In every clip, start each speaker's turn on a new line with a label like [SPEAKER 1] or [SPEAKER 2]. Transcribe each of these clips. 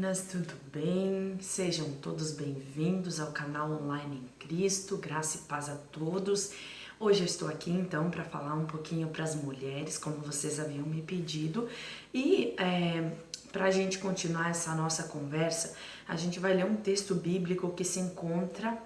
[SPEAKER 1] meninas, tudo bem? Sejam todos bem-vindos ao canal Online em Cristo, graça e paz a todos. Hoje eu estou aqui então para falar um pouquinho para as mulheres, como vocês haviam me pedido, e para a gente continuar essa nossa conversa, a gente vai ler um texto bíblico que se encontra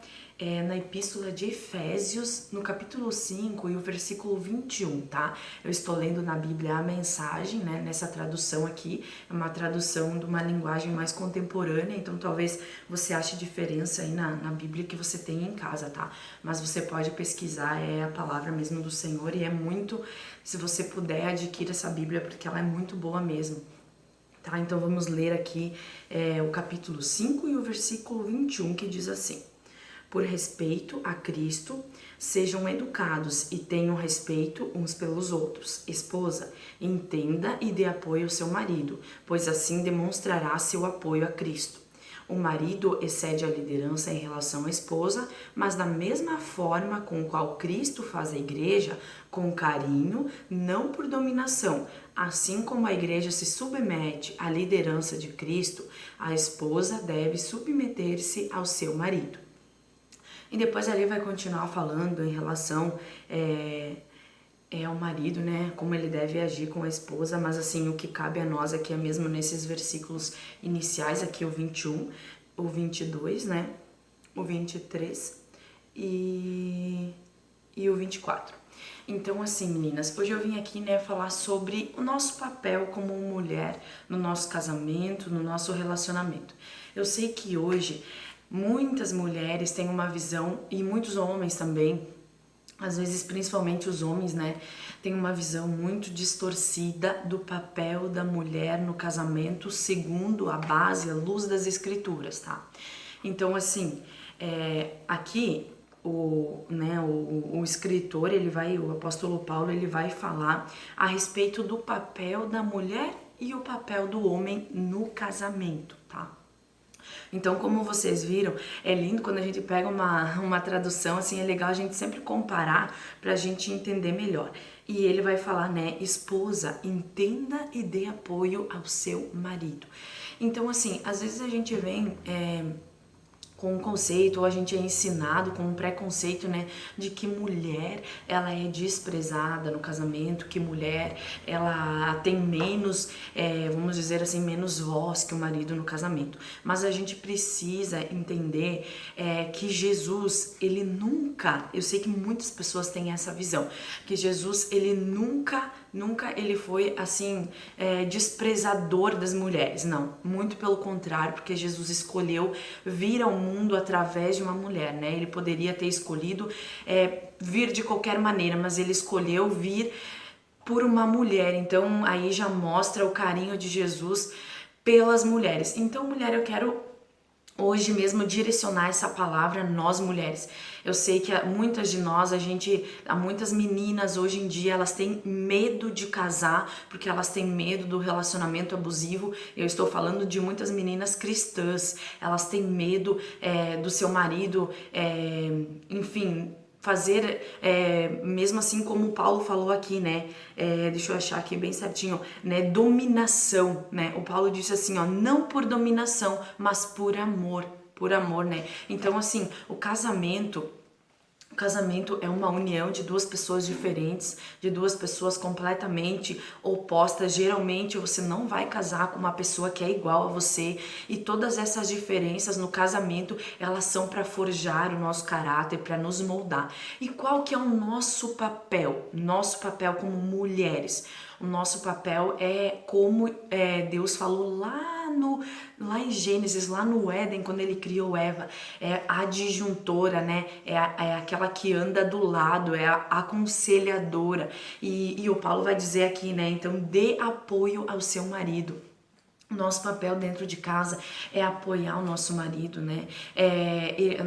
[SPEAKER 1] na Epístola de Efésios, no capítulo 5 e o versículo 21, tá? Eu estou lendo na Bíblia a Mensagem, né? Nessa tradução aqui, é uma tradução de uma linguagem mais contemporânea, então talvez você ache diferença aí na Bíblia que você tem em casa, tá? Mas você pode pesquisar, é a palavra mesmo do Senhor e é muito, se você puder, adquira essa Bíblia porque ela é muito boa mesmo. Tá? Então vamos ler aqui o capítulo 5 e o versículo 21, que diz assim: por respeito a Cristo, sejam educados e tenham respeito uns pelos outros. Esposa, entenda e dê apoio ao seu marido, pois assim demonstrará seu apoio a Cristo. O marido excede a liderança em relação à esposa, mas da mesma forma com qual Cristo faz a igreja, com carinho, não por dominação. Assim como a igreja se submete à liderança de Cristo, a esposa deve submeter-se ao seu marido. E depois ali vai continuar falando em relação ao marido, né, como ele deve agir com a esposa, mas assim, o que cabe a nós aqui é mesmo nesses versículos iniciais, aqui o 21, o 22, né, o 23 e o 24. Então, assim, meninas, hoje eu vim aqui, né, falar sobre o nosso papel como mulher no nosso casamento, no nosso relacionamento. Eu sei que hoje muitas mulheres têm uma visão, e muitos homens também, às vezes principalmente os homens, né, têm uma visão muito distorcida do papel da mulher no casamento segundo a base, a luz das escrituras, tá? Então, assim, aqui o escritor, o apóstolo Paulo, ele vai falar a respeito do papel da mulher e o papel do homem no casamento, tá? Então, como vocês viram, é lindo quando a gente pega uma tradução, assim, é legal a gente sempre comparar pra gente entender melhor. E ele vai falar, né, esposa, entenda e dê apoio ao seu marido. Então, assim, às vezes a gente vem com um conceito, ou a gente é ensinado com um preconceito, né, de que mulher, ela é desprezada no casamento, que mulher, ela tem menos, vamos dizer assim, menos voz que o marido no casamento. Mas a gente precisa entender que Jesus, ele nunca, eu sei que muitas pessoas têm essa visão, que Jesus, ele nunca ele foi, assim, desprezador das mulheres, não, muito pelo contrário, porque Jesus escolheu vir ao mundo através de uma mulher, né, ele poderia ter escolhido vir de qualquer maneira, mas ele escolheu vir por uma mulher, então aí já mostra o carinho de Jesus pelas mulheres. Então, mulher, eu quero hoje mesmo direcionar essa palavra a nós mulheres. Eu sei que muitas de nós, muitas meninas hoje em dia, elas têm medo de casar, porque elas têm medo do relacionamento abusivo. Eu estou falando de muitas meninas cristãs, elas têm medo do seu marido, enfim, fazer, mesmo assim como o Paulo falou aqui, né, deixa eu achar aqui bem certinho, né, dominação, né, o Paulo disse assim, ó, não por dominação, mas por amor, né, então assim, o casamento é uma união de duas pessoas diferentes, de duas pessoas completamente opostas. Geralmente você não vai casar com uma pessoa que é igual a você, e todas essas diferenças no casamento, elas são para forjar o nosso caráter, para nos moldar. E qual que é o nosso papel? Nosso papel como mulheres. O nosso papel é como Deus falou lá em Gênesis, lá no Éden, quando ele criou Eva, é a adjuntora, né? É aquela que anda do lado, é a aconselhadora. E o Paulo vai dizer aqui, né? Então, dê apoio ao seu marido. Nosso papel dentro de casa é apoiar o nosso marido, né?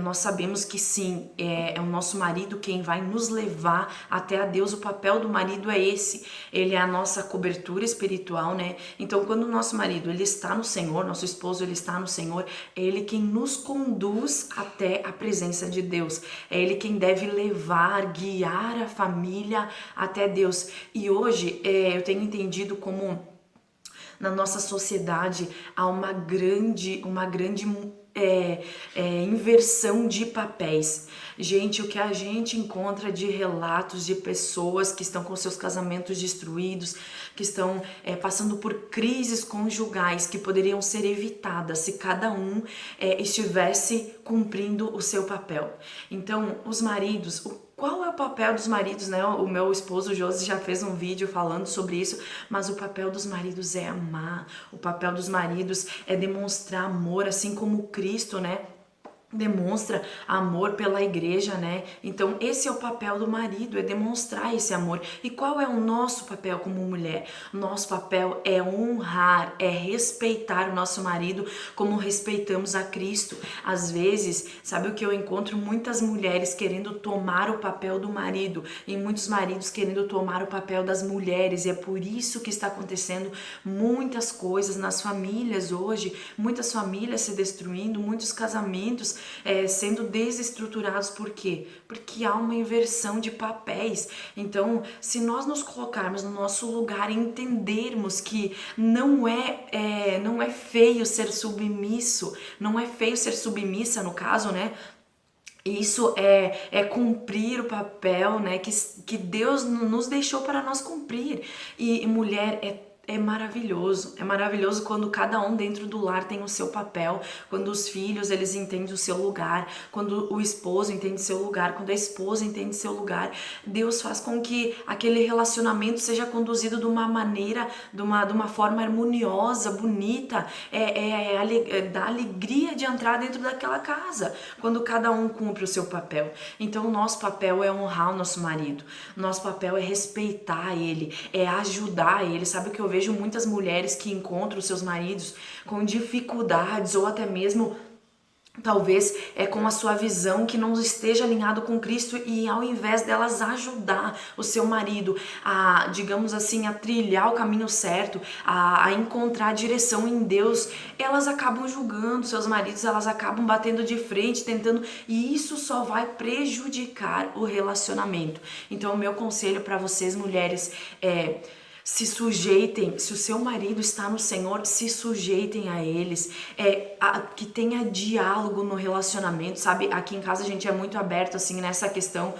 [SPEAKER 1] Nós sabemos que sim, é o nosso marido quem vai nos levar até a Deus. O papel do marido é esse, ele é a nossa cobertura espiritual, né? Então, quando o nosso marido, ele está no Senhor, nosso esposo, ele está no Senhor, é ele quem nos conduz até a presença de Deus. É ele quem deve levar, guiar a família até Deus. E hoje, eu tenho entendido como Na nossa sociedade há uma grande inversão de papéis. Gente, o que a gente encontra de relatos de pessoas que estão com seus casamentos destruídos, que estão passando por crises conjugais que poderiam ser evitadas se cada um estivesse cumprindo o seu papel. Então, os maridos, qual é o papel dos maridos, né? O meu esposo Josi já fez um vídeo falando sobre isso, mas o papel dos maridos é amar, o papel dos maridos é demonstrar amor, assim como Cristo, né? Demonstra amor pela igreja, né? Então esse é o papel do marido, é demonstrar esse amor. E qual é o nosso papel como mulher? Nosso papel é honrar, é respeitar o nosso marido como respeitamos a Cristo. Às vezes, sabe o que eu encontro? Muitas mulheres querendo tomar o papel do marido e muitos maridos querendo tomar o papel das mulheres, e é por isso que está acontecendo muitas coisas nas famílias hoje, muitas famílias se destruindo, muitos casamentos sendo desestruturados. Por quê? Porque há uma inversão de papéis. Então, se nós nos colocarmos no nosso lugar e entendermos que não é feio ser submisso, não é feio ser submissa no caso, né? Isso é cumprir o papel, né, que Deus nos deixou para nós cumprir. E mulher, é maravilhoso quando cada um dentro do lar tem o seu papel, quando os filhos eles entendem o seu lugar, quando o esposo entende seu lugar, quando a esposa entende seu lugar. Deus faz com que aquele relacionamento seja conduzido de uma maneira, de uma forma harmoniosa, bonita, dá alegria de entrar dentro daquela casa, quando cada um cumpre o seu papel. Então o nosso papel é honrar o nosso marido, nosso papel é respeitar ele, é ajudar ele. Sabe o que eu vejo muitas mulheres que encontram seus maridos com dificuldades ou até mesmo talvez com a sua visão que não esteja alinhado com Cristo, e ao invés delas ajudar o seu marido a, digamos assim, a trilhar o caminho certo, a encontrar direção em Deus, elas acabam julgando seus maridos, elas acabam batendo de frente, tentando, e isso só vai prejudicar o relacionamento. Então o meu conselho para vocês mulheres é: se sujeitem, se o seu marido está no Senhor, se sujeitem a eles, que tenha diálogo no relacionamento, sabe? Aqui em casa a gente é muito aberto, assim, nessa questão.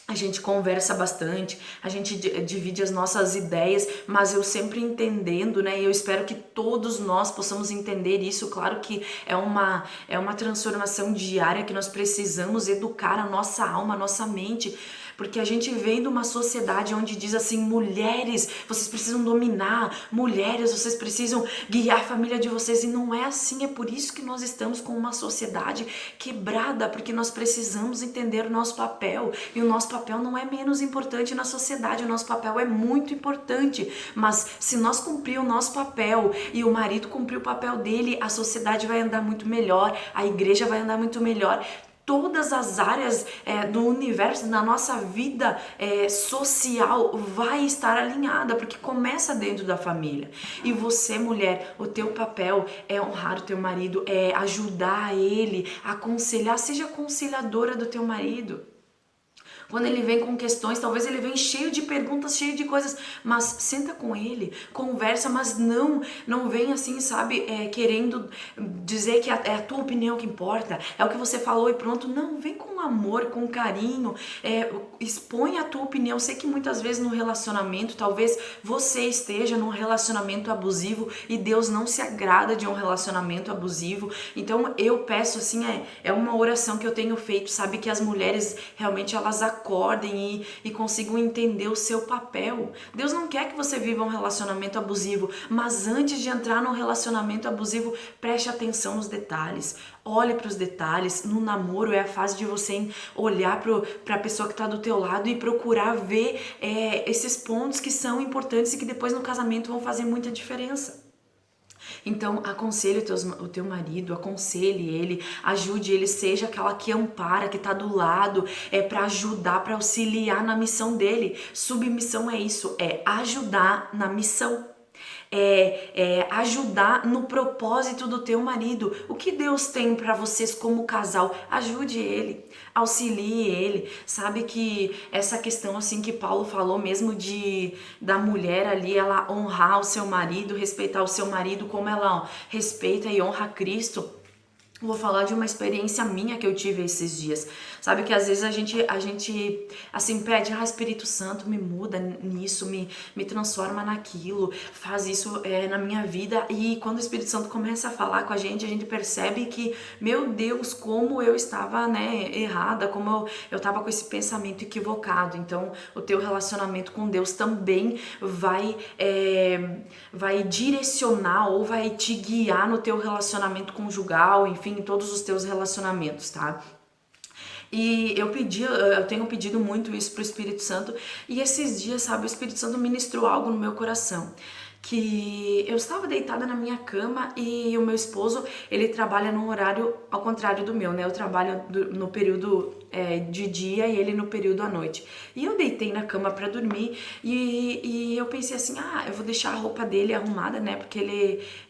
[SPEAKER 1] A gente conversa bastante, a gente divide as nossas ideias, mas eu sempre entendendo, né? E eu espero que todos nós possamos entender isso. Claro que é uma transformação diária que nós precisamos educar a nossa alma, a nossa mente, porque a gente vem de uma sociedade onde diz assim: mulheres, vocês precisam dominar, mulheres, vocês precisam guiar a família de vocês, e não é assim. É por isso que nós estamos com uma sociedade quebrada, porque nós precisamos entender o nosso papel, e o nosso papel não é menos importante na sociedade, o nosso papel é muito importante, mas se nós cumprir o nosso papel e o marido cumprir o papel dele, a sociedade vai andar muito melhor, a igreja vai andar muito melhor. Todas as áreas do universo, da nossa vida social vai estar alinhada, porque começa dentro da família. E você, mulher, o teu papel é honrar o teu marido, é ajudar ele, aconselhar, seja aconselhadora do teu marido. Quando ele vem com questões, talvez ele vem cheio de perguntas, cheio de coisas, mas senta com ele, conversa, mas não vem assim, sabe, querendo dizer que é a tua opinião que importa, é o que você falou e pronto. Não, vem com amor, com carinho, expõe a tua opinião. Sei que muitas vezes no relacionamento, talvez você esteja num relacionamento abusivo e Deus não se agrada de um relacionamento abusivo. Então eu peço assim, é uma oração que eu tenho feito, sabe, que as mulheres realmente elas acordem e consigam entender o seu papel. Deus não quer que você viva um relacionamento abusivo, mas antes de entrar num relacionamento abusivo, preste atenção nos detalhes. Olhe para os detalhes. No namoro é a fase de você olhar para a pessoa que está do teu lado e procurar ver esses pontos que são importantes e que depois no casamento vão fazer muita diferença. Então, aconselhe o teu marido, aconselhe ele, ajude ele, seja aquela que ampara, que tá do lado, para ajudar, para auxiliar na missão dele. Submissão é isso, é ajudar na missão. ajudar no propósito do teu marido. O que Deus tem para vocês como casal? Ajude ele, auxilie ele. Sabe que essa questão assim que Paulo falou mesmo da mulher ali, ela honrar o seu marido, respeitar o seu marido como ela respeita e honra Cristo. Vou falar de uma experiência minha que eu tive esses dias. Sabe que às vezes a gente assim pede, Espírito Santo, me muda nisso, me transforma naquilo, faz isso na minha vida. E quando o Espírito Santo começa a falar com a gente percebe que, meu Deus, como eu estava, errada, como eu estava com esse pensamento equivocado. Então, o teu relacionamento com Deus também vai direcionar ou vai te guiar no teu relacionamento conjugal, enfim, em todos os teus relacionamentos, tá? E eu tenho pedido muito isso pro Espírito Santo, e esses dias, sabe, o Espírito Santo ministrou algo no meu coração. Que eu estava deitada na minha cama e o meu esposo, ele trabalha num horário ao contrário do meu, né? Eu trabalho no período de dia e ele no período à noite. E eu deitei na cama pra dormir e eu pensei assim, eu vou deixar a roupa dele arrumada, né? Porque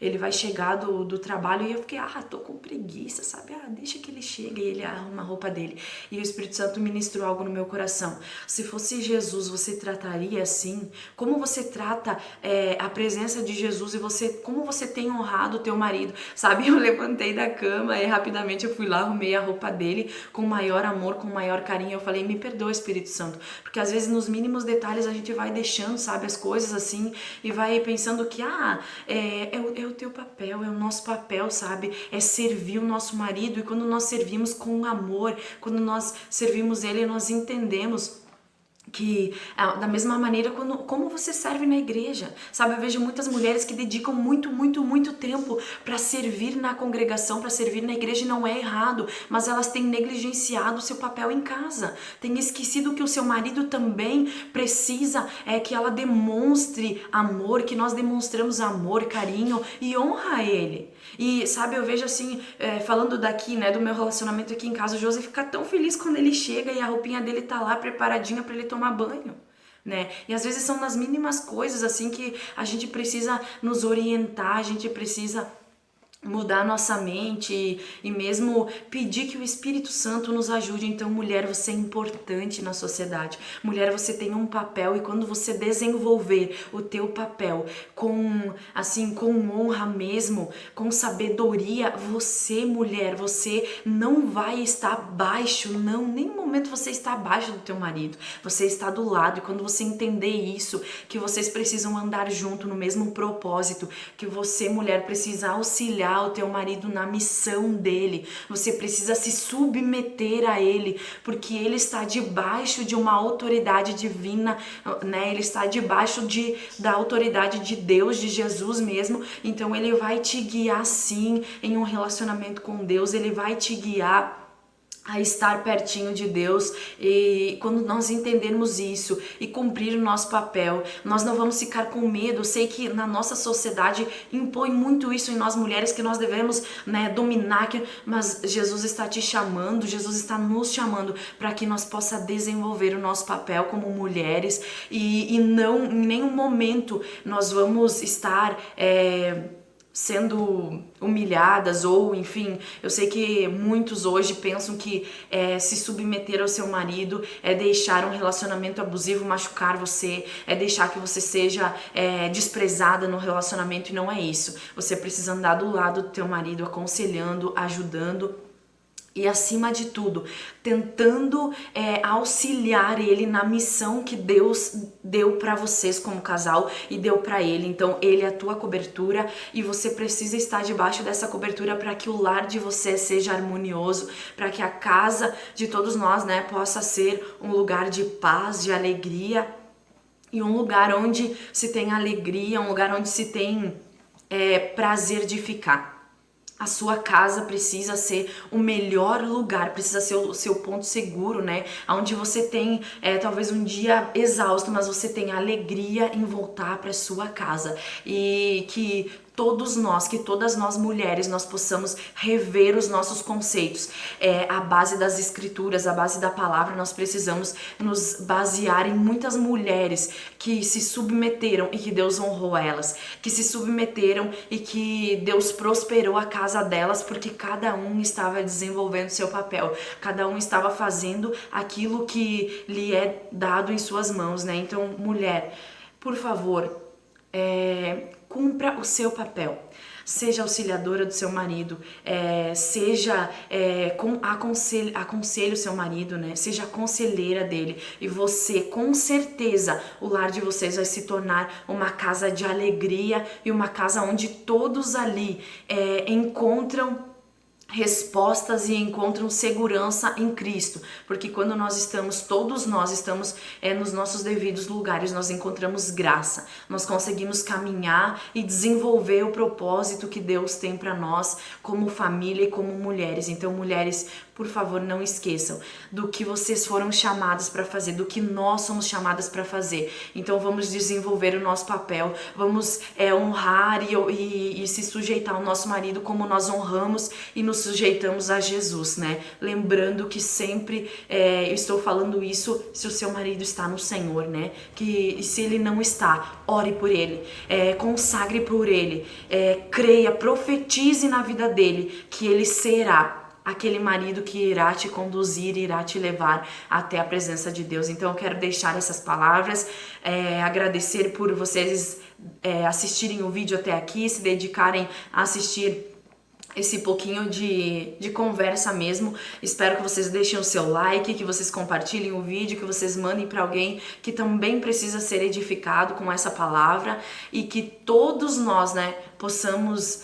[SPEAKER 1] ele vai chegar do trabalho, e eu fiquei, tô com preguiça, sabe? Deixa que ele chegue e ele arruma a roupa dele. E o Espírito Santo ministrou algo no meu coração. Se fosse Jesus, você trataria assim? Como você trata a presença de Jesus e como você tem honrado o teu marido, sabe? Eu levantei da cama e rapidamente eu fui lá, arrumei a roupa dele com maior amor, com maior carinho. Eu falei, me perdoa, Espírito Santo, porque às vezes nos mínimos detalhes a gente vai deixando, sabe, as coisas assim e vai pensando que é o teu papel, é o nosso papel, sabe? É servir o nosso marido, e quando nós servimos com amor, quando nós servimos ele, nós entendemos que da mesma maneira como você serve na igreja, sabe? Eu vejo muitas mulheres que dedicam muito tempo para servir na congregação, para servir na igreja, e não é errado, mas elas têm negligenciado o seu papel em casa, têm esquecido que o seu marido também precisa que ela demonstre amor, que nós demonstramos amor, carinho e honra a ele. E sabe, eu vejo assim, falando daqui, né, do meu relacionamento aqui em casa, o José fica tão feliz quando ele chega e a roupinha dele tá lá preparadinha para ele tomar banho, né? E às vezes são nas mínimas coisas assim que a gente precisa nos orientar, a gente precisa mudar nossa mente e mesmo pedir que o Espírito Santo nos ajude. Então, mulher, você é importante na sociedade. Mulher, você tem um papel, e quando você desenvolver o teu papel com honra mesmo, com sabedoria, você, mulher, você não vai estar abaixo, não, em nenhum momento você está abaixo do teu marido. Você está do lado, e quando você entender isso, que vocês precisam andar junto no mesmo propósito, que você, mulher, precisa auxiliar o teu marido na missão dele, você precisa se submeter a ele, porque ele está debaixo de uma autoridade divina, né? Ele está debaixo da autoridade de Deus, de Jesus mesmo. Então ele vai te guiar sim em um relacionamento com Deus, ele vai te guiar a estar pertinho de Deus. E quando nós entendermos isso e cumprir o nosso papel, nós não vamos ficar com medo. Eu sei que na nossa sociedade impõe muito isso em nós mulheres, que nós devemos, né, dominar, mas Jesus está te chamando, Jesus está nos chamando para que nós possa desenvolver o nosso papel como mulheres, e não em nenhum momento nós vamos estar sendo humilhadas, ou enfim, eu sei que muitos hoje pensam que se submeter ao seu marido é deixar um relacionamento abusivo machucar você, é deixar que você seja desprezada no relacionamento, e não é isso. Você precisa andar do lado do teu marido, aconselhando, ajudando, e acima de tudo, tentando auxiliar ele na missão que Deus deu para vocês como casal e deu para ele. Então ele é a tua cobertura, e você precisa estar debaixo dessa cobertura para que o lar de vocês seja harmonioso, para que a casa de todos nós, né, possa ser um lugar de paz, de alegria, e um lugar onde se tem alegria, um lugar onde se tem prazer de ficar. A sua casa precisa ser o melhor lugar, precisa ser o seu ponto seguro, né? Onde você tem talvez um dia exausto, mas você tem alegria em voltar para sua casa, e que todos nós, que todas nós mulheres, nós possamos rever os nossos conceitos. A base das escrituras, a base da palavra, nós precisamos nos basear em muitas mulheres que se submeteram e que Deus honrou elas, que se submeteram e que Deus prosperou a casa delas, porque cada um estava desenvolvendo seu papel, cada um estava fazendo aquilo que lhe é dado em suas mãos, né? Então, mulher, por favor, cumpra o seu papel. Seja auxiliadora do seu marido, aconselhe o seu marido, né? Seja conselheira dele. E você, com certeza, o lar de vocês vai se tornar uma casa de alegria e uma casa onde todos ali encontram respostas e encontram segurança em Cristo, porque quando todos nós estamos nos nossos devidos lugares, nós encontramos graça, nós conseguimos caminhar e desenvolver o propósito que Deus tem para nós como família e como mulheres. Então, mulheres, por favor, não esqueçam do que vocês foram chamadas para fazer, do que nós somos chamadas para fazer. Então, vamos desenvolver o nosso papel, vamos honrar e se sujeitar ao nosso marido como nós honramos e nos sujeitamos a Jesus, né? Lembrando que sempre eu estou falando isso se o seu marido está no Senhor, né? Que se ele não está, ore por ele, consagre por ele, creia, profetize na vida dele que ele será aquele marido que irá te conduzir, irá te levar até a presença de Deus. Então eu quero deixar essas palavras, agradecer por vocês assistirem o vídeo até aqui, se dedicarem a assistir esse pouquinho de conversa mesmo. Espero que vocês deixem o seu like, que vocês compartilhem o vídeo, que vocês mandem para alguém que também precisa ser edificado com essa palavra e que todos nós, né, possamos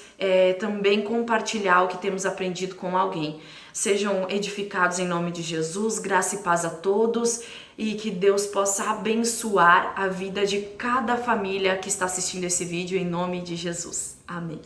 [SPEAKER 1] também compartilhar o que temos aprendido com alguém. Sejam edificados em nome de Jesus, graça e paz a todos e que Deus possa abençoar a vida de cada família que está assistindo esse vídeo em nome de Jesus. Amém.